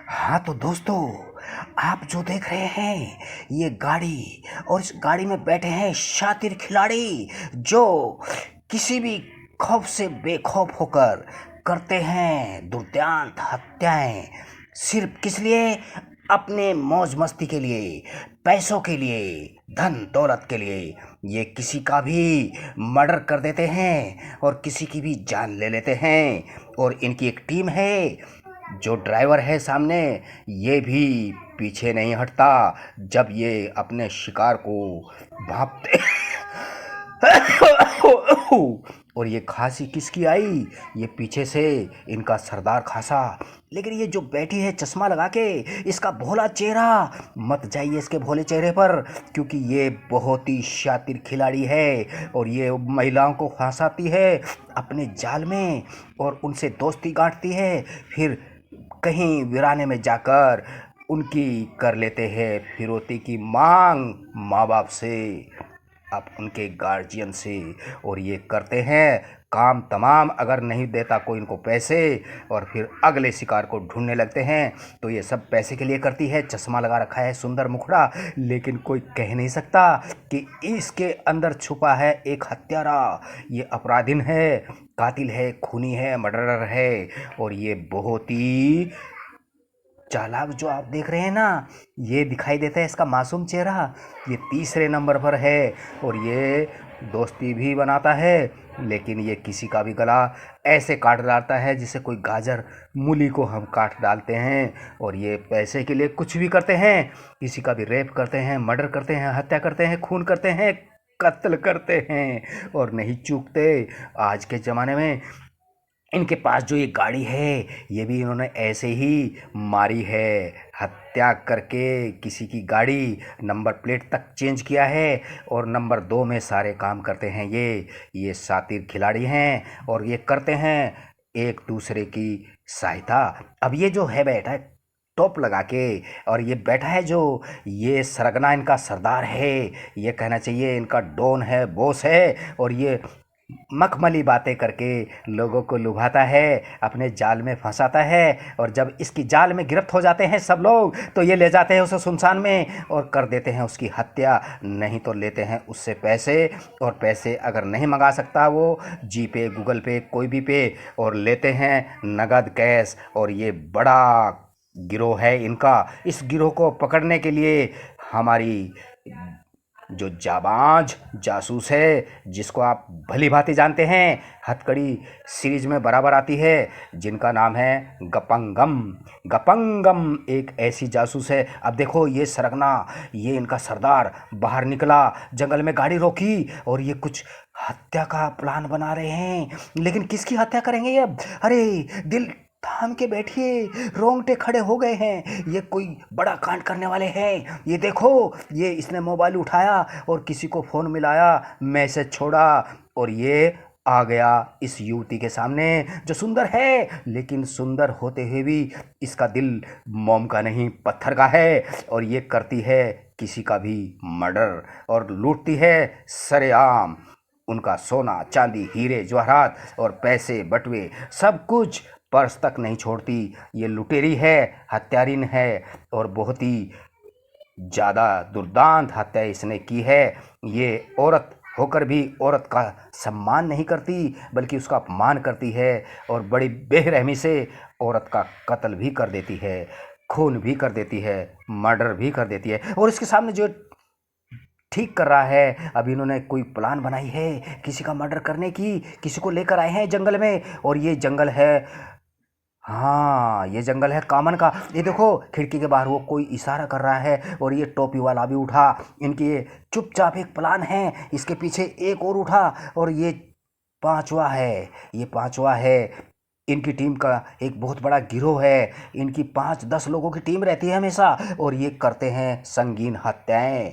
हाँ तो दोस्तों, आप जो देख रहे हैं ये गाड़ी, और इस गाड़ी में बैठे हैं शातिर खिलाड़ी जो किसी भी खौफ से बेखौफ होकर करते हैं दुर्दांत हत्याएं। सिर्फ किस लिए? अपने मौज मस्ती के लिए, पैसों के लिए, धन दौलत के लिए। ये किसी का भी मर्डर कर देते हैं और किसी की भी जान ले लेते हैं। और इनकी एक टीम है। जो ड्राइवर है सामने, ये भी पीछे नहीं हटता जब ये अपने शिकार को भांपते। और ये खांसी किसकी आई? ये पीछे से इनका सरदार खासा। लेकिन ये जो बैठी है चश्मा लगा के, इसका भोला चेहरा, मत जाइए इसके भोले चेहरे पर, क्योंकि ये बहुत ही शातिर खिलाड़ी है और ये महिलाओं को फंसाती है अपने जाल में और उनसे दोस्ती गांठती है। फिर कहीं वीराने में जाकर उनकी कर लेते हैं फिरौती की मांग माँ बाप से, अब उनके गार्जियन से। और ये करते हैं काम तमाम, अगर नहीं देता कोई इनको पैसे, और फिर अगले शिकार को ढूंढने लगते हैं। तो ये सब पैसे के लिए करती है। चश्मा लगा रखा है, सुंदर मुखड़ा, लेकिन कोई कह नहीं सकता कि इसके अंदर छुपा है एक हत्यारा। ये अपराधीन है, कातिल है, खूनी है, मर्डरर है। और ये बहुत ही चालाक जो आप देख रहे हैं ना, ये दिखाई देता है इसका मासूम चेहरा। ये तीसरे नंबर पर है और ये दोस्ती भी बनाता है, लेकिन ये किसी का भी गला ऐसे काट डालता है जिसे कोई गाजर मूली को हम काट डालते हैं। और ये पैसे के लिए कुछ भी करते हैं, किसी का भी रेप करते हैं, मर्डर करते हैं, हत्या करते हैं, खून करते हैं, कत्ल करते हैं और नहीं चूकते। आज के ज़माने में इनके पास जो ये गाड़ी है, ये भी इन्होंने ऐसे ही मारी है, हत्या करके किसी की गाड़ी नंबर प्लेट तक चेंज किया है और नंबर 2 में सारे काम करते हैं। ये शातिर खिलाड़ी हैं और ये करते हैं एक दूसरे की सहायता। अब ये जो है बैठा है टोप लगा के, और ये बैठा है जो, ये सरगना इनका सरदार है, ये कहना चाहिए इनका डॉन है, बॉस है। और ये मखमली बातें करके लोगों को लुभाता है, अपने जाल में फंसाता है। और जब इसकी जाल में गिरफ्त हो जाते हैं सब लोग, तो ये ले जाते हैं उसे सुनसान में और कर देते हैं उसकी हत्या। नहीं तो लेते हैं उससे पैसे, और पैसे अगर नहीं मंगा सकता वो, जी पे, गूगल पे, कोई भी पे, और लेते हैं नगद कैश। और ये बड़ा गिरोह है इनका। इस गिरोह को पकड़ने के लिए हमारी जो जाबाज जासूस है, जिसको आप भली भांति जानते हैं, हथकड़ी सीरीज में बराबर आती है, जिनका नाम है गपंगम। गपंगम एक ऐसी जासूस है। अब देखो ये सरगना, ये इनका सरदार बाहर निकला, जंगल में गाड़ी रोकी और ये कुछ हत्या का प्लान बना रहे हैं। लेकिन किसकी हत्या करेंगे ये? अरे दिल थाम के बैठिए, रोंगटे खड़े हो गए हैं, ये कोई बड़ा कांड करने वाले हैं। ये देखो, ये इसने मोबाइल उठाया और किसी को फ़ोन मिलाया, मैसेज छोड़ा, और ये आ गया इस युवती के सामने जो सुंदर है, लेकिन सुंदर होते हुए भी इसका दिल मोम का नहीं पत्थर का है। और ये करती है किसी का भी मर्डर और लूटती है सरेआम उनका सोना चांदी, हीरे जवाहरात और पैसे बटुए, सब कुछ पर्स तक नहीं छोड़ती। ये लुटेरी है, हत्यारिन है और बहुत ही ज़्यादा दुर्दांत हत्या इसने की है। ये औरत होकर भी औरत का सम्मान नहीं करती, बल्कि उसका अपमान करती है और बड़ी बेरहमी से औरत का कत्ल भी कर देती है, खून भी कर देती है, मर्डर भी कर देती है। और इसके सामने जो ठीक कर रहा है, अब इन्होंने कोई प्लान बनाई है किसी का मर्डर करने की, किसी को लेकर आए हैं जंगल में। और ये जंगल है, हाँ ये जंगल है कामन का। ये देखो खिड़की के बाहर वो कोई इशारा कर रहा है और ये टोपी वाला भी उठा। इनकी ये चुपचाप एक प्लान है, इसके पीछे एक और उठा और ये पांचवा है। ये पांचवा है, इनकी टीम का एक बहुत बड़ा गिरोह है। इनकी 5-10 लोगों की टीम रहती है हमेशा, और ये करते हैं संगीन हत्याएं,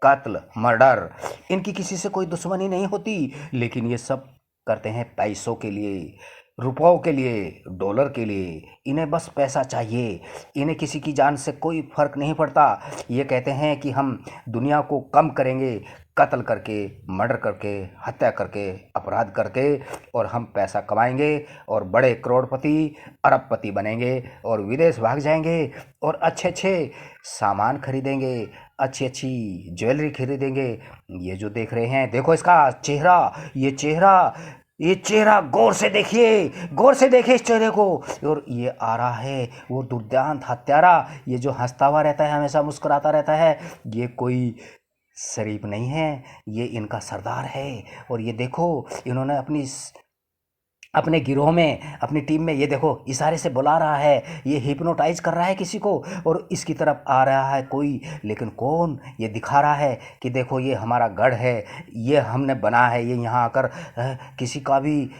कत्ल, मर्डर। इनकी किसी से कोई दुश्मनी नहीं होती, लेकिन ये सब करते हैं पैसों के लिए। रुपयों के लिए, डॉलर के लिए, इन्हें बस पैसा चाहिए। इन्हें किसी की जान से कोई फ़र्क नहीं पड़ता। ये कहते हैं कि हम दुनिया को कम करेंगे, कत्ल करके, मर्डर करके, हत्या करके, अपराध करके, और हम पैसा कमाएंगे और बड़े करोड़पति, अरबपति बनेंगे और विदेश भाग जाएंगे और अच्छे अच्छे सामान खरीदेंगे, अच्छी अच्छी ज्वेलरी खरीदेंगे। ये जो देख रहे हैं, देखो इसका चेहरा, ये चेहरा गौर से देखिए, गौर से देखिए इस चेहरे को। और ये आ रहा है वो दुर्दांत हत्यारा, ये जो हंसता हुआ रहता है, हमेशा मुस्कुराता रहता है। ये कोई शरीफ नहीं है, ये इनका सरदार है। और ये देखो, इन्होंने अपने गिरोह में, अपनी टीम में, ये देखो इशारे से बुला रहा है, ये हिप्नोटाइज कर रहा है किसी को, और इसकी तरफ आ रहा है कोई, लेकिन कौन? ये दिखा रहा है कि देखो ये हमारा गढ़ है, ये हमने बना है। ये यहाँ आकर किसी का भी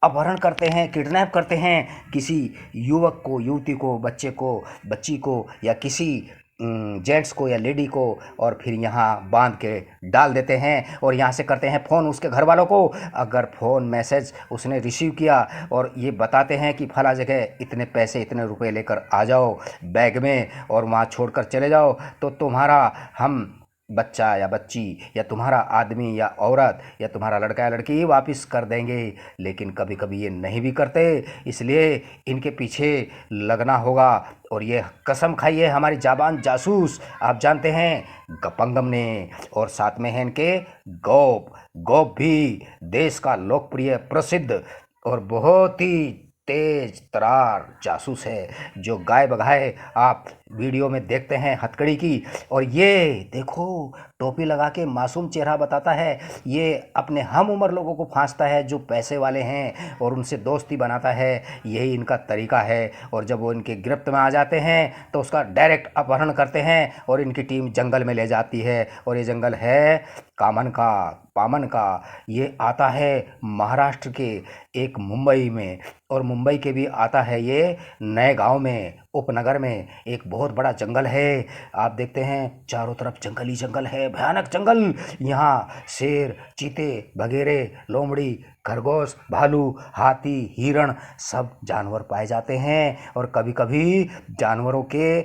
अपहरण करते हैं, किडनैप करते हैं, किसी युवक को, युवती को, बच्चे को, बच्ची को, या किसी जेंट्स को या लेडी को, और फिर यहाँ बांध के डाल देते हैं और यहाँ से करते हैं फ़ोन उसके घर वालों को। अगर फ़ोन मैसेज उसने रिसीव किया और ये बताते हैं कि फला जगह इतने पैसे, इतने रुपए लेकर आ जाओ बैग में और वहाँ छोड़कर चले जाओ, तो तुम्हारा हम बच्चा या बच्ची, या तुम्हारा आदमी या औरत, या तुम्हारा लड़का या लड़की वापस कर देंगे। लेकिन कभी कभी ये नहीं भी करते, इसलिए इनके पीछे लगना होगा। और ये कसम खाइए, हमारी जाबान जासूस, आप जानते हैं, गपंगम ने, और साथ में हैं इनके गौप। गौप भी देश का लोकप्रिय, प्रसिद्ध और बहुत ही तेज तरार जासूस है, जो गाय बगाए आप वीडियो में देखते हैं हथकड़ी की। और ये देखो, टोपी लगा के मासूम चेहरा बताता है, ये अपने हम उम्र लोगों को फांसता है जो पैसे वाले हैं, और उनसे दोस्ती बनाता है। यही इनका तरीका है। और जब वो इनके गिरफ्त में आ जाते हैं तो उसका डायरेक्ट अपहरण करते हैं और इनकी टीम जंगल में ले जाती है। और ये जंगल है कामन का, पामन का। ये आता है महाराष्ट्र के एक मुंबई में, और मुंबई के भी आता है ये नए गांव में, उपनगर में। एक बहुत बड़ा जंगल है, आप देखते हैं चारों तरफ जंगल ही जंगल है, भयानक जंगल। यहाँ शेर, चीते, बघेरे, लोमड़ी, खरगोश, भालू, हाथी, हिरण, सब जानवर पाए जाते हैं। और कभी कभी जानवरों के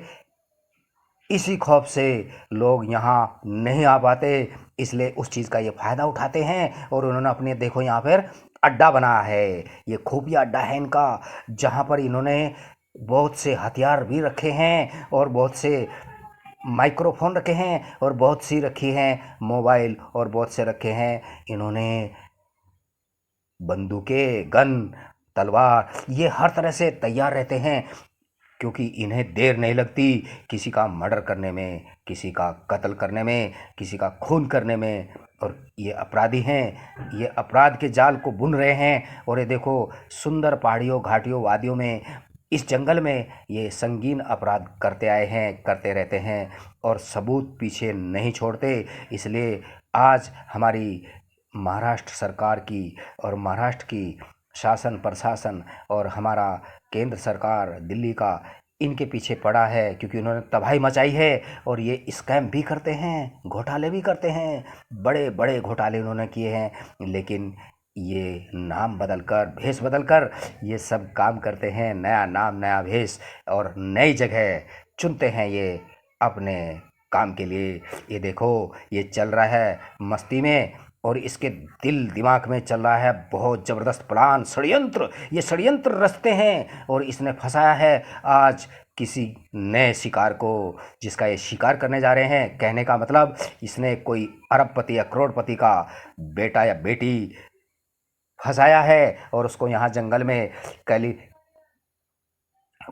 इसी खौफ से लोग यहाँ नहीं आ पाते, इसलिए उस चीज़ का ये फ़ायदा उठाते हैं। और उन्होंने अपने, देखो यहाँ पर अड्डा बनाया है, ये खुफिया अड्डा है इनका, जहाँ पर इन्होंने बहुत से हथियार भी रखे हैं, और बहुत से माइक्रोफोन रखे हैं, और बहुत सी रखी हैं मोबाइल, और बहुत से रखे हैं इन्होंने बंदूकें, गन, तलवार। ये हर तरह से तैयार रहते हैं, क्योंकि इन्हें देर नहीं लगती किसी का मर्डर करने में, किसी का कत्ल करने में, किसी का खून करने में। और ये अपराधी हैं, ये अपराध के जाल को बुन रहे हैं। और ये देखो, सुंदर पहाड़ियों, घाटियों, वादियों में, इस जंगल में ये संगीन अपराध करते आए हैं, करते रहते हैं, और सबूत पीछे नहीं छोड़ते। इसलिए आज हमारी महाराष्ट्र सरकार की, और महाराष्ट्र की शासन प्रशासन, और हमारा केंद्र सरकार दिल्ली का, इनके पीछे पड़ा है, क्योंकि उन्होंने तबाही मचाई है। और ये स्कैम भी करते हैं, घोटाले भी करते हैं, बड़े बड़े घोटाले उन्होंने किए हैं। लेकिन ये नाम बदल कर, भेष बदल कर ये सब काम करते हैं, नया नाम, नया भेष, और नई जगह चुनते हैं ये अपने काम के लिए। ये देखो, ये चल रहा है मस्ती में, और इसके दिल दिमाग में चल रहा है बहुत ज़बरदस्त प्लान, षड्यंत्र। ये षड्यंत्र रचते हैं, और इसने फंसाया है आज किसी नए शिकार को, जिसका ये शिकार करने जा रहे हैं। कहने का मतलब, इसने कोई अरबपति या करोड़पति का बेटा या बेटी फंसाया है, और उसको यहाँ जंगल में कली,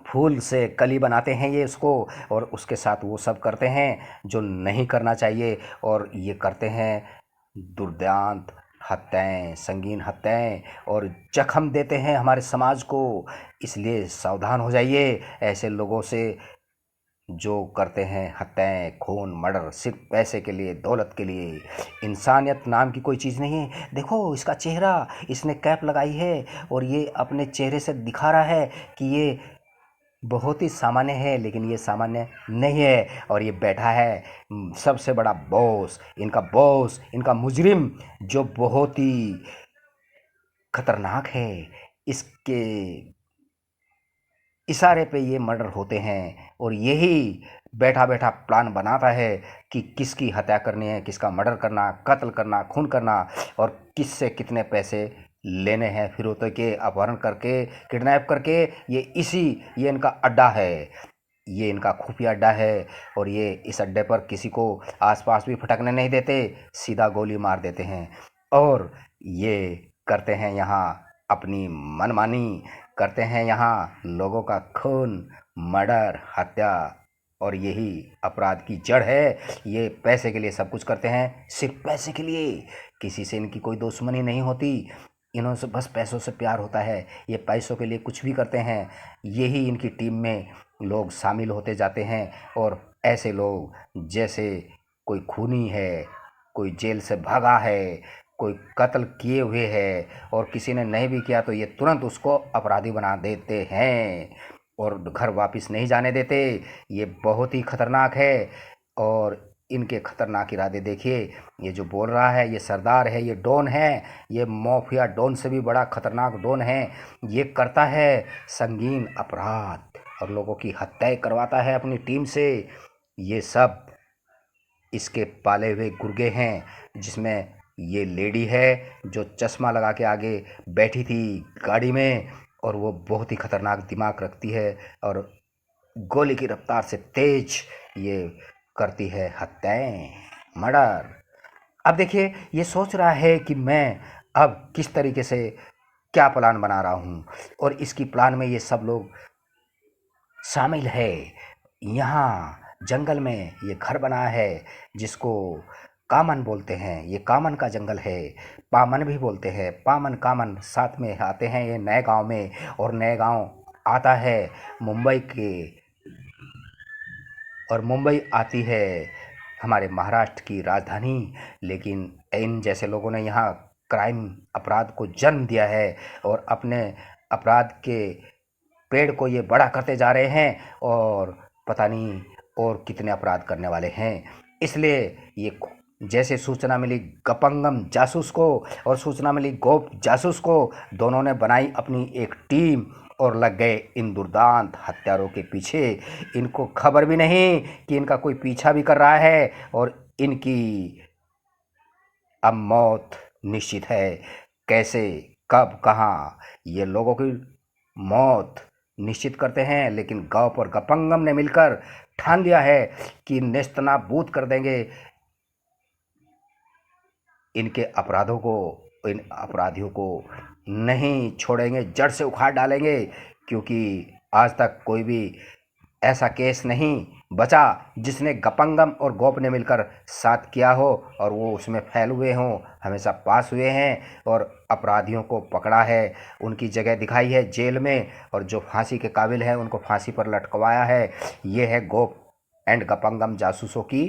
फूल से कली बनाते हैं ये उसको, और उसके साथ वो सब करते हैं जो नहीं करना चाहिए। और ये करते हैं दुर्दांत हत्याएं, संगीन हत्याएं, और जख्म देते हैं हमारे समाज को। इसलिए सावधान हो जाइए ऐसे लोगों से, जो करते हैं हत्याएं, खून, मर्डर, सिर्फ पैसे के लिए, दौलत के लिए। इंसानियत नाम की कोई चीज़ नहीं है। देखो इसका चेहरा, इसने कैप लगाई है, और ये अपने चेहरे से दिखा रहा है कि ये बहुत ही सामान्य है, लेकिन ये सामान्य नहीं है। और ये बैठा है सबसे बड़ा बॉस, इनका बॉस, इनका मुजरिम, जो बहुत ही खतरनाक है। इसके इशारे पे ये मर्डर होते हैं और यही बैठा बैठा प्लान बनाता है कि किसकी हत्या करनी है, किसका मर्डर करना, कत्ल करना, खून करना और किससे कितने पैसे लेने हैं, फिर होते के अपहरण करके, किडनैप करके। ये इनका अड्डा है, ये इनका खुफिया अड्डा है और ये इस अड्डे पर किसी को आसपास भी फटकने नहीं देते, सीधा गोली मार देते हैं। और ये करते हैं यहाँ अपनी मनमानी, करते हैं यहाँ लोगों का खून, मर्डर, हत्या। और यही अपराध की जड़ है। ये पैसे के लिए सब कुछ करते हैं, सिर्फ पैसे के लिए। किसी से इनकी कोई दुश्मनी नहीं होती, इन्हों से बस पैसों से प्यार होता है। ये पैसों के लिए कुछ भी करते हैं। यही इनकी टीम में लोग शामिल होते जाते हैं और ऐसे लोग जैसे कोई खूनी है, कोई जेल से भागा है, कोई कत्ल किए हुए है और किसी ने नहीं भी किया तो ये तुरंत उसको अपराधी बना देते हैं और घर वापस नहीं जाने देते। ये बहुत ही खतरनाक है और इनके खतरनाक इरादे देखिए। ये जो बोल रहा है ये सरदार है, ये डॉन है, ये माफिया डॉन से भी बड़ा खतरनाक डॉन है। ये करता है संगीन अपराध और लोगों की हत्याएं करवाता है अपनी टीम से। ये सब इसके पाले हुए गुर्गे हैं, जिसमें ये लेडी है जो चश्मा लगा के आगे बैठी थी गाड़ी में और वो बहुत ही खतरनाक दिमाग रखती है और गोली की रफ्तार से तेज ये करती है हत्याएं, मर्डर। अब देखिए ये सोच रहा है कि मैं अब किस तरीके से क्या प्लान बना रहा हूँ और इसकी प्लान में ये सब लोग शामिल है। यहाँ जंगल में ये घर बना है जिसको कामन बोलते हैं। ये कामन का जंगल है, पामन भी बोलते हैं। पामन कामन साथ में आते हैं ये नए गांव में और नए गांव आता है मुंबई के और मुंबई आती है हमारे महाराष्ट्र की राजधानी। लेकिन इन जैसे लोगों ने यहाँ क्राइम अपराध को जन्म दिया है और अपने अपराध के पेड़ को ये बड़ा करते जा रहे हैं और पता नहीं और कितने अपराध करने वाले हैं। इसलिए ये जैसे सूचना मिली गपंगम जासूस को और सूचना मिली गोप जासूस को, दोनों ने बनाई अपनी एक टीम और लग गए इन दुर्दांत हत्यारों के पीछे। इनको खबर भी नहीं कि इनका कोई पीछा भी कर रहा है और इनकी अब मौत निश्चित है। कैसे, कब, कहाँ, ये लोगों की मौत निश्चित करते हैं। लेकिन गौप और गपंगम ने मिलकर ठान लिया है कि नेस्तनाबूद कर देंगे इनके अपराधों को, इन अपराधियों को नहीं छोड़ेंगे, जड़ से उखाड़ डालेंगे। क्योंकि आज तक कोई भी ऐसा केस नहीं बचा जिसने गपंगम और गोप ने मिलकर साथ किया हो और वो उसमें फैल हुए हों। हमेशा पास हुए हैं और अपराधियों को पकड़ा है, उनकी जगह दिखाई है जेल में और जो फांसी के काबिल है उनको फांसी पर लटकवाया है। ये है गोप एंड गपंगम जासूसों की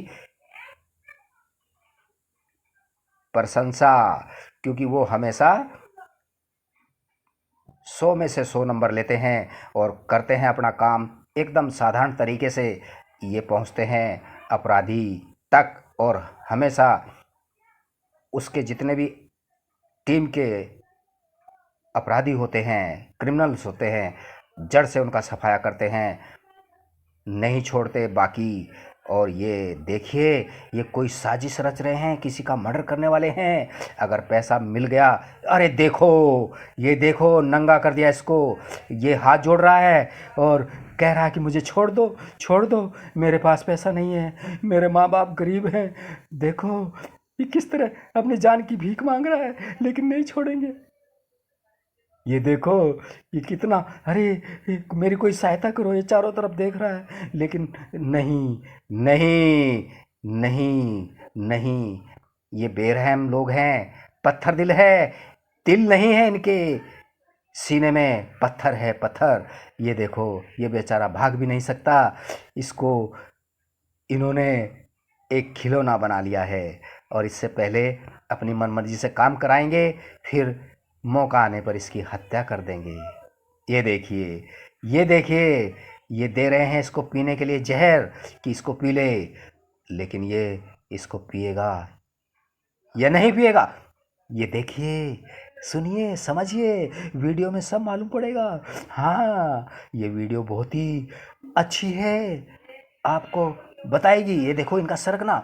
प्रशंसा, क्योंकि वो हमेशा 100 में से 100 नंबर लेते हैं और करते हैं अपना काम एकदम साधारण तरीके से। ये पहुंचते हैं अपराधी तक और हमेशा उसके जितने भी टीम के अपराधी होते हैं, क्रिमिनल्स होते हैं, जड़ से उनका सफाया करते हैं, नहीं छोड़ते बाकी। और ये देखिए ये कोई साजिश रच रहे हैं, किसी का मर्डर करने वाले हैं। अगर पैसा मिल गया, अरे देखो, ये देखो नंगा कर दिया इसको। ये हाथ जोड़ रहा है और कह रहा है कि मुझे छोड़ दो, छोड़ दो, मेरे पास पैसा नहीं है, मेरे माँ बाप गरीब हैं। देखो ये किस तरह अपनी जान की भीख मांग रहा है, लेकिन नहीं छोड़ेंगे। ये देखो ये कितना, अरे मेरी कोई सहायता करो, ये चारों तरफ देख रहा है लेकिन नहीं, नहीं, नहीं, नहीं। ये बेरहम लोग हैं, पत्थर दिल है, दिल नहीं है इनके सीने में, पत्थर है पत्थर। ये देखो ये बेचारा भाग भी नहीं सकता, इसको इन्होंने एक खिलौना बना लिया है और इससे पहले अपनी मनमर्जी से काम कराएंगे, फिर मौका आने पर इसकी हत्या कर देंगे। ये देखिए, ये देखिए, ये दे रहे हैं इसको पीने के लिए जहर कि इसको पी ले, लेकिन ये इसको पिएगा या नहीं पिएगा, ये देखिए सुनिए, समझिए, वीडियो में सब मालूम पड़ेगा। हाँ, ये वीडियो बहुत ही अच्छी है, आपको बताएगी। ये देखो इनका सर्क ना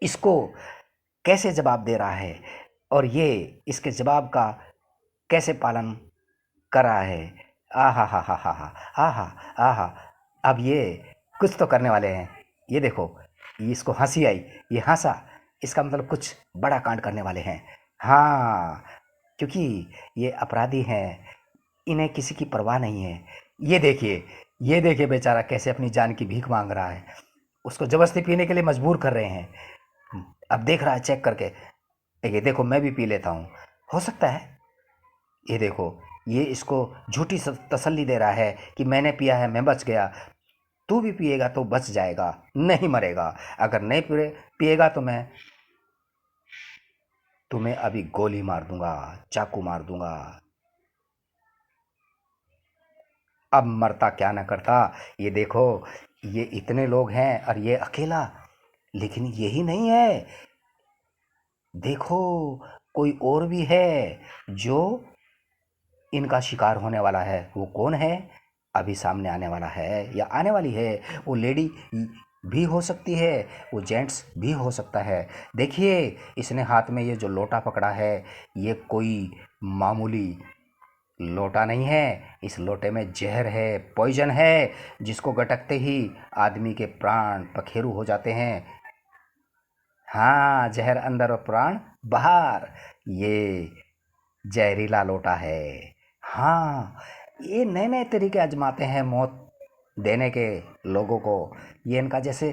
इसको कैसे जवाब दे रहा है और ये इसके जवाब का कैसे पालन कर रहा है। आ हा हा हा हा हा हा हा हा हा। अब ये कुछ तो करने वाले हैं। ये देखो, ये इसको हंसी आई, ये हंसा, इसका मतलब कुछ बड़ा कांड करने वाले हैं। हाँ, क्योंकि ये अपराधी हैं, इन्हें किसी की परवाह नहीं है। ये देखिए, ये देखिए बेचारा कैसे अपनी जान की भीख मांग रहा है, उसको जबरदस्ती पीने के लिए मजबूर कर रहे हैं। अब देख रहा है चेक करके, ये देखो मैं भी पी लेता हूँ, हो सकता है। ये देखो, ये इसको झूठी तसल्ली दे रहा है कि मैंने पिया है, मैं बच गया। तू भी पिएगा तो बच जाएगा, नहीं मरेगा। अगर नहीं पिएगा तो मैं तुम्हें अभी गोली मार दूंगा, चाकू मार दूंगा। अब मरता क्या ना करता। ये देखो, ये इतने लोग हैं और ये अकेला। लेकिन यही नहीं है, देखो कोई और भी है जो इनका शिकार होने वाला है। वो कौन है? अभी सामने आने वाला है या आने वाली है। वो लेडी भी हो सकती है, वो जेंट्स भी हो सकता है। देखिए, इसने हाथ में ये जो लोटा पकड़ा है, ये कोई मामूली लोटा नहीं है। इस लोटे में जहर है, पॉइजन है, जिसको गटकते ही आदमी के प्राण पखेरु हो जाते हैं। हाँ, जहर अंदर और प्राण बाहर। ये जहरीला लोटा है। हाँ, ये नए नए तरीके आजमाते हैं मौत देने के लोगों को। ये इनका जैसे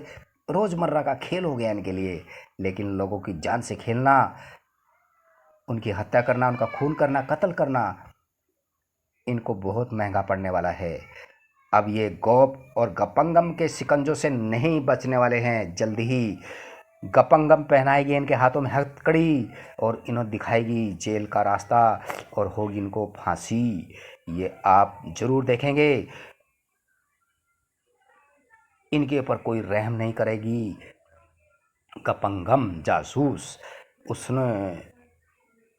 रोज़मर्रा का खेल हो गया इनके लिए। लेकिन लोगों की जान से खेलना, उनकी हत्या करना, उनका खून करना, कत्ल करना, इनको बहुत महंगा पड़ने वाला है। अब ये गौप और गपंगम के शिकंजों से नहीं बचने वाले हैं। जल्दी ही गपंगम पहनाएगी इनके हाथों में हथकड़ी और इन्हें दिखाएगी जेल का रास्ता और होगी इनको फांसी। ये आप जरूर देखेंगे। इनके ऊपर कोई रहम नहीं करेगी। गपंगम जासूस, उसने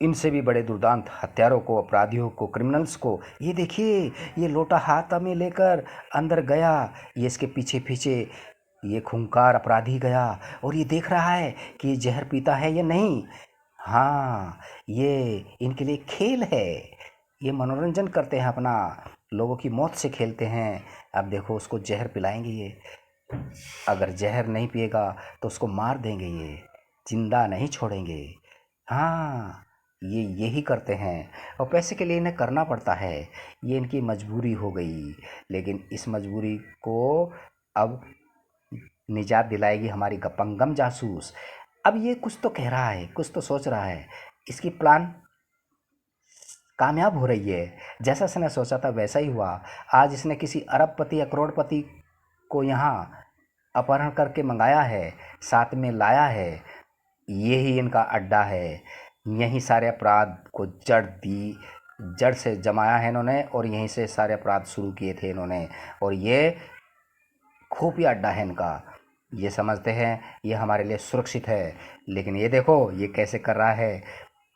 इनसे भी बड़े दुर्दांत हत्यारों को, अपराधियों को, क्रिमिनल्स को, ये देखिए, ये लोटा हाथ में लेकर अंदर गया। ये इसके पीछे पीछे ये खूंखार अपराधी गया और ये देख रहा है कि ये जहर पीता है या नहीं। हाँ, ये इनके लिए खेल है। ये मनोरंजन करते हैं अपना, लोगों की मौत से खेलते हैं। अब देखो, उसको जहर पिलाएंगे ये। अगर जहर नहीं पिएगा तो उसको मार देंगे, ये जिंदा नहीं छोड़ेंगे। हाँ, ये यही करते हैं और पैसे के लिए इन्हें करना पड़ता है। ये इनकी मजबूरी हो गई। लेकिन इस मजबूरी को अब निजात दिलाएगी हमारी गपंगम जासूस। अब ये कुछ तो कह रहा है, कुछ तो सोच रहा है। इसकी प्लान कामयाब हो रही है। जैसा इसने सोचा था वैसा ही हुआ। आज इसने किसी अरबपति या करोड़पति को यहाँ अपहरण करके मंगाया है, साथ में लाया है। यही इनका अड्डा है। यहीं सारे अपराध को जड़ से जमाया है इन्होंने और यहीं से सारे अपराध शुरू किए थे इन्होंने। और ये खुफिया अड्डा है इनका। ये समझते हैं ये हमारे लिए सुरक्षित है। लेकिन ये देखो ये कैसे कर रहा है।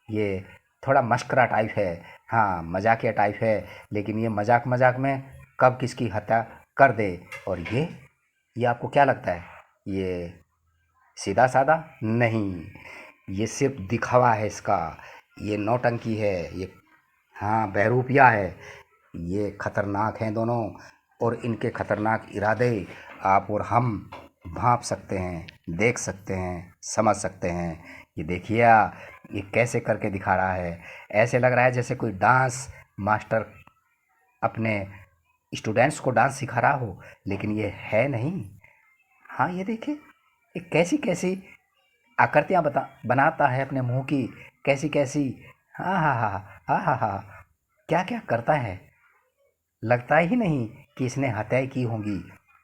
ये थोड़ा मस्करा टाइप है, हाँ मजाकिया टाइप है। लेकिन ये मजाक मजाक में कब किसकी हत्या कर दे। और ये आपको क्या लगता है, ये सीधा साधा नहीं, ये सिर्फ दिखावा है इसका। ये नौटंकी है ये। हाँ, बहरूपिया है। ये खतरनाक हैं दोनों और इनके खतरनाक इरादे आप और हम भांप सकते हैं, देख सकते हैं, समझ सकते हैं। ये देखिए, ये कैसे करके दिखा रहा है। ऐसे लग रहा है जैसे कोई डांस मास्टर अपने स्टूडेंट्स को डांस सिखा रहा हो, लेकिन ये है नहीं। हाँ, ये देखिए, ये कैसी कैसी आकृतियाँ बनाता है अपने मुंह की, कैसी कैसी। हाँ हाँ हाँ हाँ हाँ हाँ, क्या क्या करता है। लगता ही नहीं कि इसने हत्याएं की होंगी।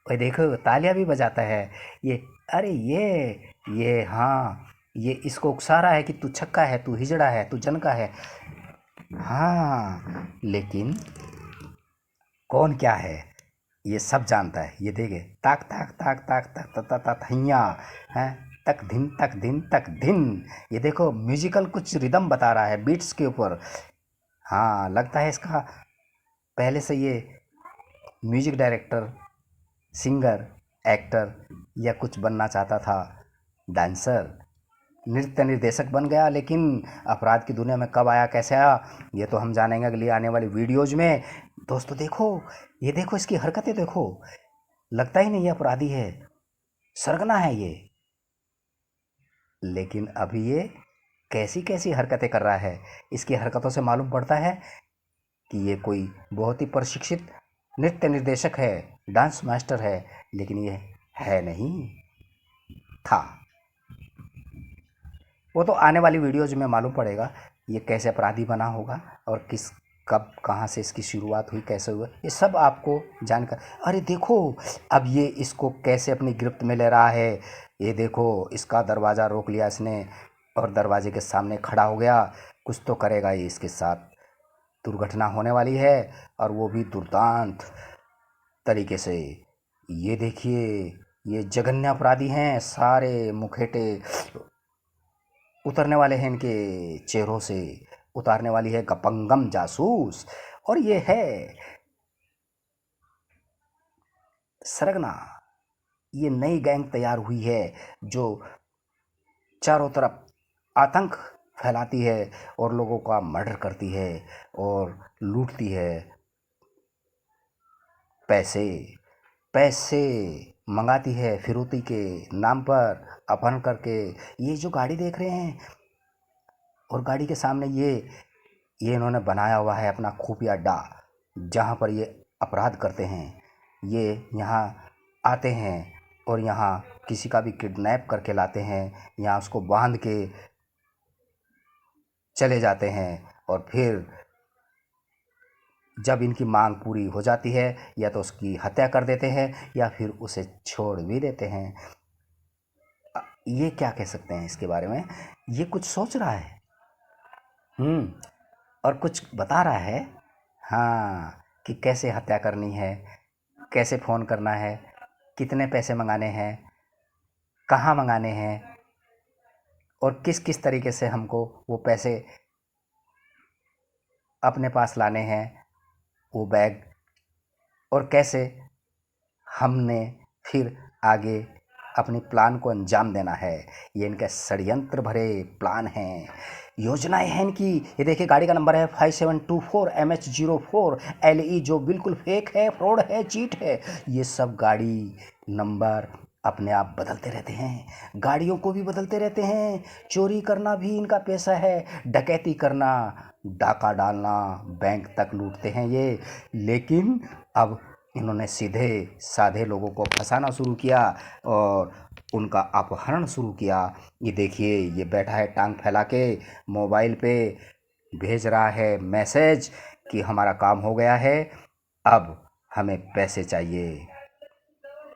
और देखो तालियां भी बजाता है ये। अरे ये हाँ, ये इसको उकसा रहा है कि तू छक्का है, तू हिजड़ा है, तू जनका है। हाँ, लेकिन कौन क्या है ये सब जानता है। ये देखे, ताक ताक ताक ताक ताक ताक ताक हैया है। तक दिन तक दिन। ये देखो म्यूजिकल कुछ रिदम बता रहा है बीट्स के ऊपर। हाँ, लगता है इसका पहले से ये म्यूजिक डायरेक्टर, सिंगर, एक्टर या कुछ बनना चाहता था, डांसर, नृत्य निर्देशक बन गया। लेकिन अपराध की दुनिया में कब आया, कैसे आया, ये तो हम जानेंगे अगली आने वाली वीडियोज में। दोस्तों देखो, ये देखो इसकी हरकतें देखो, लगता ही नहीं ये अपराधी है, सरगना है ये। लेकिन अभी ये कैसी कैसी हरकतें कर रहा है। इसकी हरकतों से मालूम पड़ता है कि ये कोई बहुत ही प्रशिक्षित नृत्य निर्देशक है, डांस मास्टर है। लेकिन ये है नहीं, था। वो तो आने वाली वीडियोज में मालूम पड़ेगा ये कैसे अपराधी बना होगा और किस कब कहाँ से इसकी शुरुआत हुई, कैसे हुआ, ये सब आपको जानकर। अरे देखो, अब ये इसको कैसे अपनी गिरफ्त में ले रहा है। ये देखो, इसका दरवाज़ा रोक लिया इसने और दरवाजे के सामने खड़ा हो गया। कुछ तो करेगा ये, इसके साथ दुर्घटना होने वाली है और वो भी दुर्दांत तरीके से। ये देखिए, ये जघन्य अपराधी हैं, सारे मुखेटे उतरने वाले हैं इनके चेहरों से। उतारने वाली है गपंगम जासूस। और ये है सरगना। ये नई गैंग तैयार हुई है जो चारों तरफ आतंक फैलाती है और लोगों का मर्डर करती है और लूटती है। पैसे पैसे मंगाती है फिरौती के नाम पर, अपहरण करके। ये जो गाड़ी देख रहे हैं और गाड़ी के सामने ये इन्होंने बनाया हुआ है अपना खुफिया अड्डा, जहाँ पर ये अपराध करते हैं। ये यहाँ आते हैं और यहाँ किसी का भी किडनैप करके लाते हैं, यहाँ उसको बांध के चले जाते हैं और फिर जब इनकी मांग पूरी हो जाती है या तो उसकी हत्या कर देते हैं या फिर उसे छोड़ भी देते हैं। ये क्या कह सकते हैं इसके बारे में, ये कुछ सोच रहा है और कुछ बता रहा है। हाँ, कि कैसे हत्या करनी है, कैसे फ़ोन करना है, कितने पैसे मंगाने हैं, कहाँ मंगाने हैं और किस किस तरीके से हमको वो पैसे अपने पास लाने हैं, वो बैग, और कैसे हमने फिर आगे अपनी प्लान को अंजाम देना है। ये इनके षड्यंत्र भरे प्लान हैं, योजनाएं हैं इनकी। ये देखिए, गाड़ी का नंबर है 5724MH04 LE, जो बिल्कुल फेक है, फ्रॉड है, चीट है। ये सब गाड़ी नंबर अपने आप बदलते रहते हैं, गाड़ियों को भी बदलते रहते हैं। चोरी करना भी इनका पेशा है, डकैती करना, डाका डालना, बैंक तक लूटते हैं ये। लेकिन अब इन्होंने सीधे साधे लोगों को फंसाना शुरू किया और उनका अपहरण शुरू किया। ये देखिए, ये बैठा है टांग फैला के, मोबाइल पे भेज रहा है मैसेज कि हमारा काम हो गया है, अब हमें पैसे चाहिए।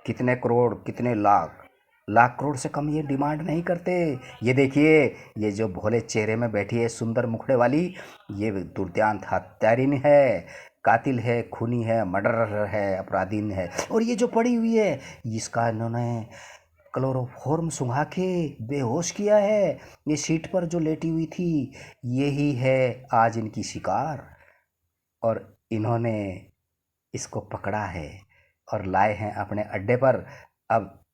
कितने करोड़, कितने लाख, लाख करोड़ से कम ये डिमांड नहीं करते। ये देखिए, ये जो भोले चेहरे में बैठी है सुंदर मुखड़े वाली, ये दुर्दांत हत्यारिन है, कातिल है, खूनी है, मर्डरर है, अपराधीन है। और ये जो पड़ी हुई है, इसका इन्होंने क्लोरोफॉर्म सुंघा के बेहोश किया है। ये सीट पर जो लेटी हुई थी, यही है आज इनकी शिकार। और इन्होंने इसको पकड़ा है और लाए हैं अपने अड्डे पर। अब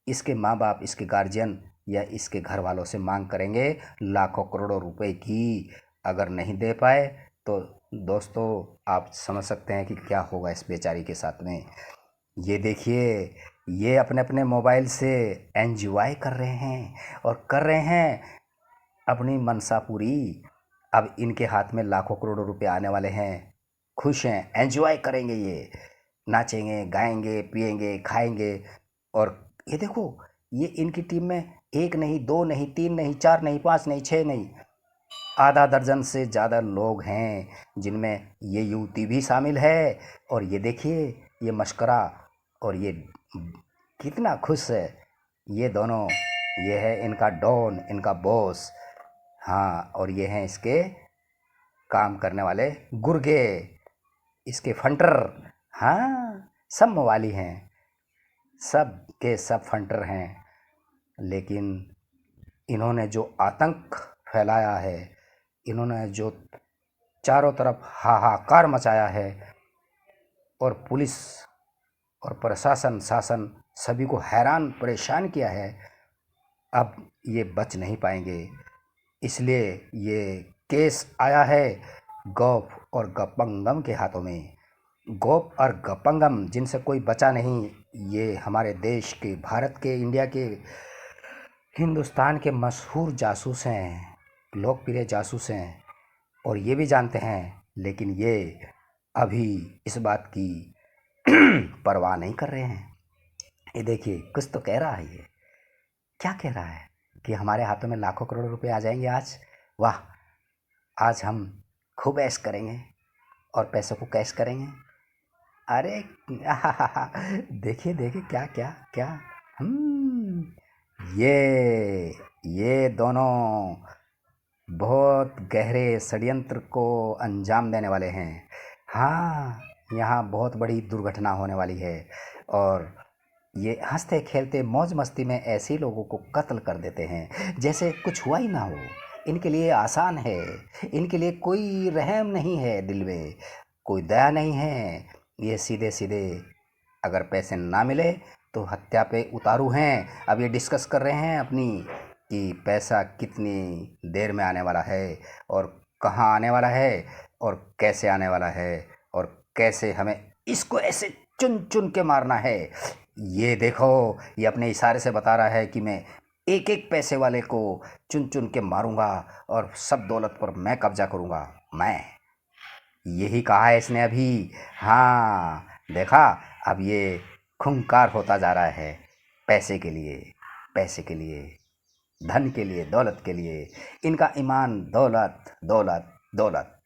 इसके माँ बाप, इसके गार्जियन या इसके घर वालों से मांग करेंगे लाखों करोड़ों रुपए की। अगर नहीं दे पाए तो दोस्तों आप समझ सकते हैं कि क्या होगा इस बेचारी के साथ में। ये देखिए, ये अपने अपने मोबाइल से एंजॉय कर रहे हैं और कर रहे हैं अपनी मनसा पूरी। अब इनके हाथ में लाखों करोड़ों रुपए आने वाले हैं, खुश हैं, एंजॉय करेंगे, ये नाचेंगे, गाएंगे, पिएंगे, खाएंगे। और ये देखो, ये इनकी टीम में एक नहीं, दो नहीं, तीन नहीं, चार नहीं, पाँच नहीं, छः नहीं, आधा दर्जन से ज़्यादा लोग हैं जिनमें ये युवती भी शामिल है। और ये देखिए, ये मशकरा, और ये कितना खुश है ये दोनों। ये है इनका डॉन, इनका बॉस। हाँ, और ये हैं इसके काम करने वाले गुर्गे, इसके फंटर। हाँ, सब मवाली हैं, सब के सब फंटर हैं। लेकिन इन्होंने जो आतंक फैलाया है, इन्होंने जो चारों तरफ हाहाकार मचाया है, और पुलिस और प्रशासन शासन सभी को हैरान परेशान किया है, अब ये बच नहीं पाएंगे। इसलिए ये केस आया है गौप और गपंगम के हाथों में। गौप और गपंगम जिनसे कोई बचा नहीं, ये हमारे देश के, भारत के, इंडिया के, हिंदुस्तान के मशहूर जासूस हैं, लोकप्रिय जासूस हैं, और ये भी जानते हैं, लेकिन ये अभी इस बात की परवाह नहीं कर रहे हैं। ये देखिए, कुछ तो कह रहा है ये। क्या कह रहा है कि हमारे हाथों में लाखों करोड़ रुपए आ जाएंगे आज। वाह, आज हम खूब ऐश करेंगे और पैसों को कैश करेंगे। अरे देखिए देखिए, क्या क्या क्या। ये दोनों बहुत गहरे षड्यंत्र को अंजाम देने वाले हैं। हाँ, यहाँ बहुत बड़ी दुर्घटना होने वाली है, और ये हंसते खेलते मौज मस्ती में ऐसे लोगों को कत्ल कर देते हैं जैसे कुछ हुआ ही ना हो। इनके लिए आसान है, इनके लिए कोई रहम नहीं है, दिल में कोई दया नहीं है। ये सीधे सीधे अगर पैसे ना मिले तो हत्या पे उतारू हैं। अब ये डिस्कस कर रहे हैं अपनी कि पैसा कितनी देर में आने वाला है, और कहाँ आने वाला है, और कैसे आने वाला है, और कैसे हमें इसको ऐसे चुन चुन के मारना है। ये देखो, ये अपने इशारे से बता रहा है कि मैं एक एक पैसे वाले को चुन चुन के मारूंगा, और सब दौलत पर मैं कब्जा करूंगा। मैं यही कहा है इसने अभी। हाँ, देखा, अब ये खूंखार होता जा रहा है पैसे के लिए, पैसे के लिए, धन के लिए, दौलत के लिए। इनका ईमान दौलत दौलत दौलत।